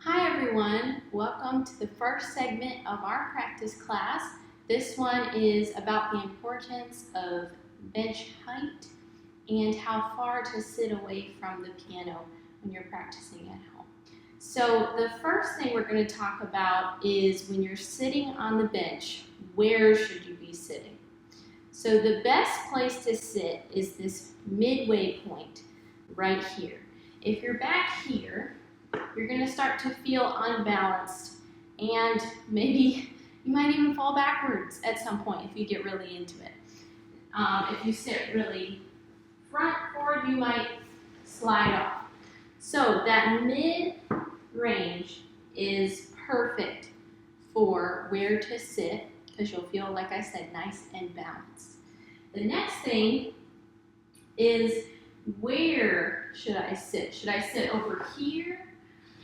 Hi everyone, welcome to the first segment of our practice class. This one is about the importance of bench height and how far to sit away from the piano when you're practicing at home. So the first thing we're going to talk about is when you're sitting on the bench, where should you be sitting? So the best place to sit is this midway point right here. If you're back here, you're going to start to feel unbalanced, and maybe you might even fall backwards at some point if you get really into it. If you sit really front forward, you might slide off. So that mid-range is perfect for where to sit because you'll feel, like I said, nice and balanced. The next thing is, where should I sit? Should I sit over here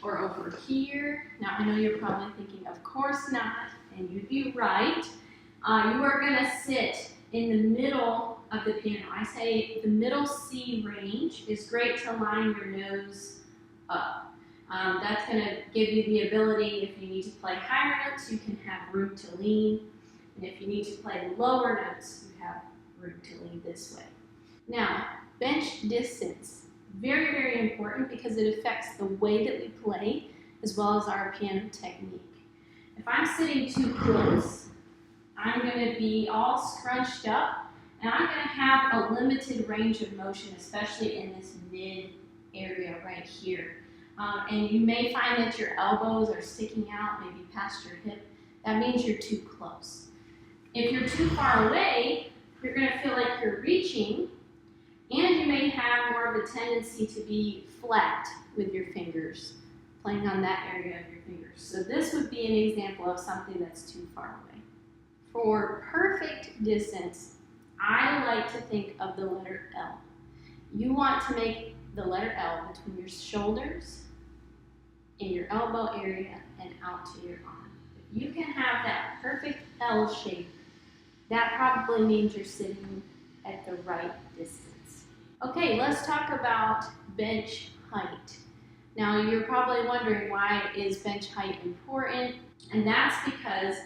or over here? Now, I know you're probably thinking, of course not, and you'd be right. You are going to sit in the middle of the piano. I say the middle C range is great to line your nose up. That's going to give you the ability, if you need to play higher notes, you can have room to lean. And if you need to play lower notes, you have room to lean this way. Now, bench distance. Very, very important because it affects the way that we play as well as our piano technique. If I'm sitting too close, I'm going to be all scrunched up and I'm going to have a limited range of motion, especially in this mid area right here. And you may find that your elbows are sticking out, maybe past your hip. That means you're too close. If you're too far away, you're going to feel like you're reaching, and you may have more of a tendency to be flat with your fingers, playing on that area of your fingers. So this would be an example of something that's too far away. For perfect distance, I like to think of the letter L. You want to make the letter L between your shoulders, in your elbow area, and out to your arm. If you can have that perfect L shape, that probably means you're sitting at the right distance. Okay, let's talk about bench height. Now, you're probably wondering, why is bench height important? And that's because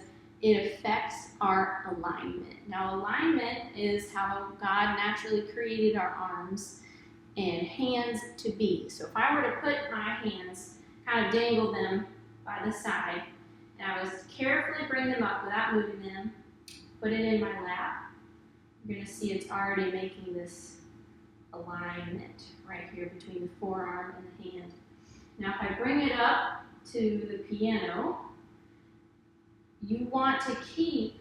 it affects our alignment. Now, alignment is how God naturally created our arms and hands to be. So if I were to put my hands, kind of dangle them by the side, and I was carefully bring them up without moving them, put it in my lap, you're going to see it's already making this alignment right here between the forearm and the hand. Now, if I bring it up to the piano, you want to keep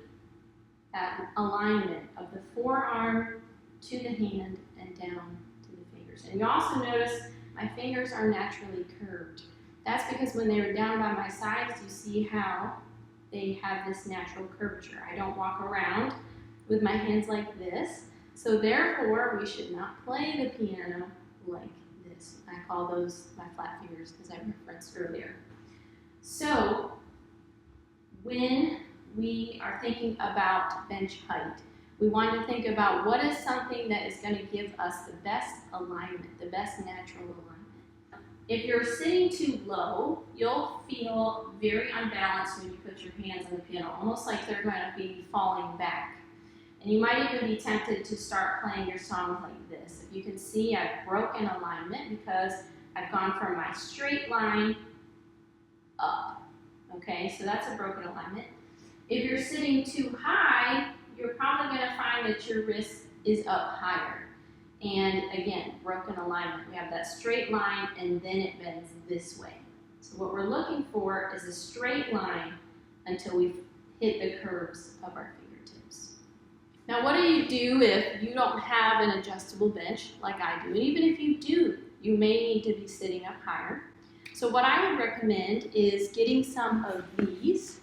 that alignment of the forearm to the hand and down to the fingers. And you also notice my fingers are naturally curved. That's because when they were down by my sides, you see how they have this natural curvature. I don't walk around with my hands like this. So therefore, we should not play the piano like this. I call those my flat fingers because I referenced earlier. So when we are thinking about bench height, we want to think about what is something that is going to give us the best alignment, the best natural alignment. If you're sitting too low, you'll feel very unbalanced when you put your hands on the piano, almost like they're going to be falling back. And you might even be tempted to start playing your songs like this. If you can see, I've broken alignment because I've gone from my straight line up. Okay, so that's a broken alignment. If you're sitting too high, you're probably going to find that your wrist is up higher. And again, broken alignment. We have that straight line and then it bends this way. So what we're looking for is a straight line until we've hit the curves of our fingertips. Now, what do you do if you don't have an adjustable bench like I do? And even if you do, you may need to be sitting up higher. So what I would recommend is getting some of these.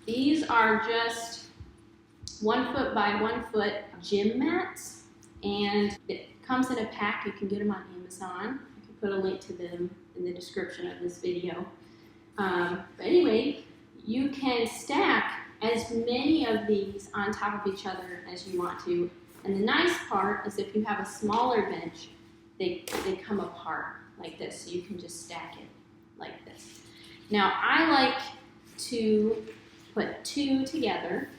These are just 1 foot by 1 foot gym mats, and it comes in a pack. You can get them on Amazon. I can put a link to them in the description of this video. But anyway, you can stack as many of these on top of each other as you want to. And the nice part is if you have a smaller bench, they come apart like this, so you can just stack it like this. Now I like to put 2 together.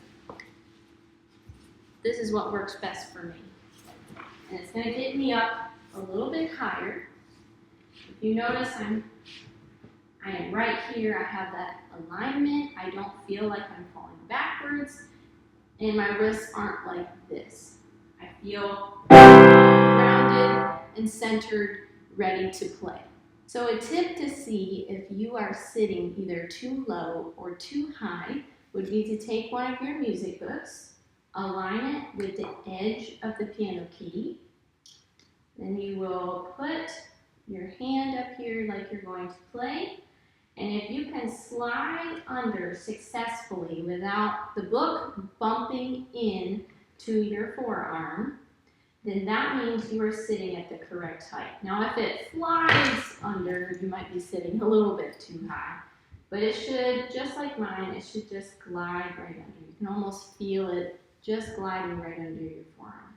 This is what works best for me. And it's going to get me up a little bit higher. If you notice, I am right here. I have that alignment. I don't feel like I'm falling backwards. And my wrists aren't like this. I feel grounded and centered, ready to play. So a tip to see if you are sitting either too low or too high would be to take one of your music books, align it with the edge of the piano key. Then you will put your hand up here like you're going to play. And if you can slide under successfully without the book bumping in to your forearm, then that means you are sitting at the correct height. Now if it flies under, you might be sitting a little bit too high. But it should, just like mine, it should just glide right under. You can almost feel it just gliding right under your forearm.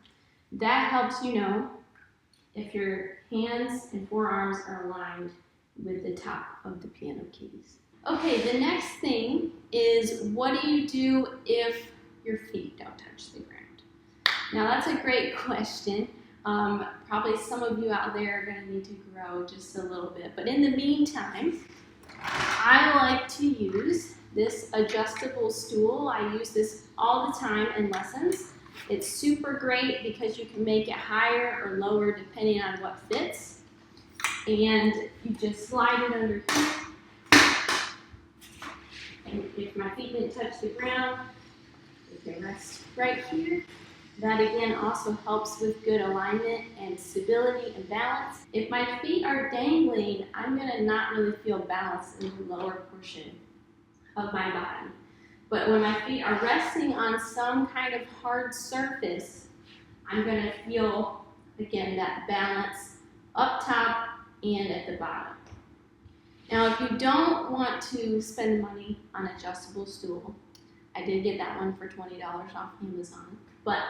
That helps you know if your hands and forearms are aligned with the top of the piano keys. Okay, the next thing is, what do you do if your feet don't touch the ground? Now that's a great question. Probably some of you out there are going to need to grow just a little bit. But in the meantime, I like to use this adjustable stool. I use this all the time in lessons. It's super great because you can make it higher or lower depending on what fits. And you just slide it under here. And if my feet didn't touch the ground, you can rest right here. That again also helps with good alignment and stability and balance. If my feet are dangling, I'm going to not really feel balanced in the lower portion of my body. But when my feet are resting on some kind of hard surface, I'm going to feel, again, that balance up top and at the bottom. Now, if you don't want to spend money on an adjustable stool, I did get that one for $20 off Amazon. But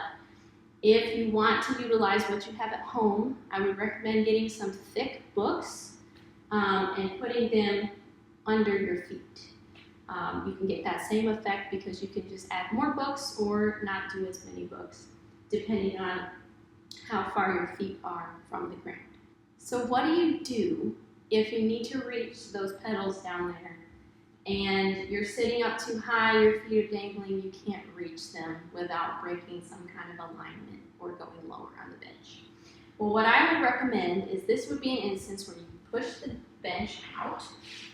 if you want to utilize what you have at home, I would recommend getting some thick books and putting them under your feet. You can get that same effect because you can just add more books or not do as many books, depending on how far your feet are from the ground. So what do you do if you need to reach those pedals down there and you're sitting up too high, your feet are dangling, you can't reach them without breaking some kind of alignment or going lower on the bench? Well, what I would recommend is this would be an instance where you push the bench out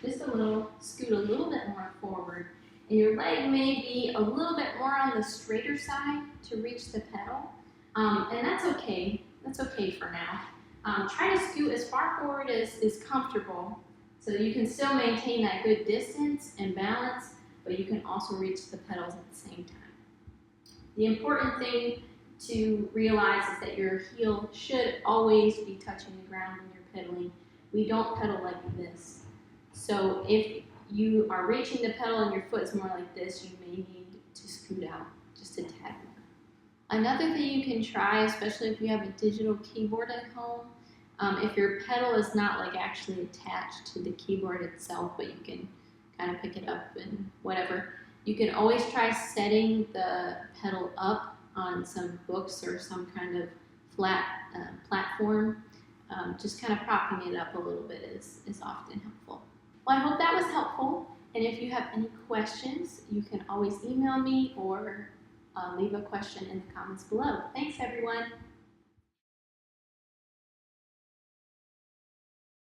just a little, scoot a little bit more forward, and your leg may be a little bit more on the straighter side to reach the pedal, and that's okay. That's okay for now. Try to scoot as far forward as is comfortable so you can still maintain that good distance and balance, but you can also reach the pedals at the same time. The important thing to realize is that your heel should always be touching the ground when you're pedaling. We don't pedal like this. So if you are reaching the pedal and your foot is more like this, you may need to scoot out just a tad more. Another thing you can try, especially if you have a digital keyboard at home, if your pedal is not like actually attached to the keyboard itself, but you can kind of pick it up and whatever, you can always try setting the pedal up on some books or some kind of flat platform. Just kind of propping it up a little bit is often helpful. Well, I hope that was helpful. And if you have any questions, you can always email me or leave a question in the comments below. Thanks, everyone.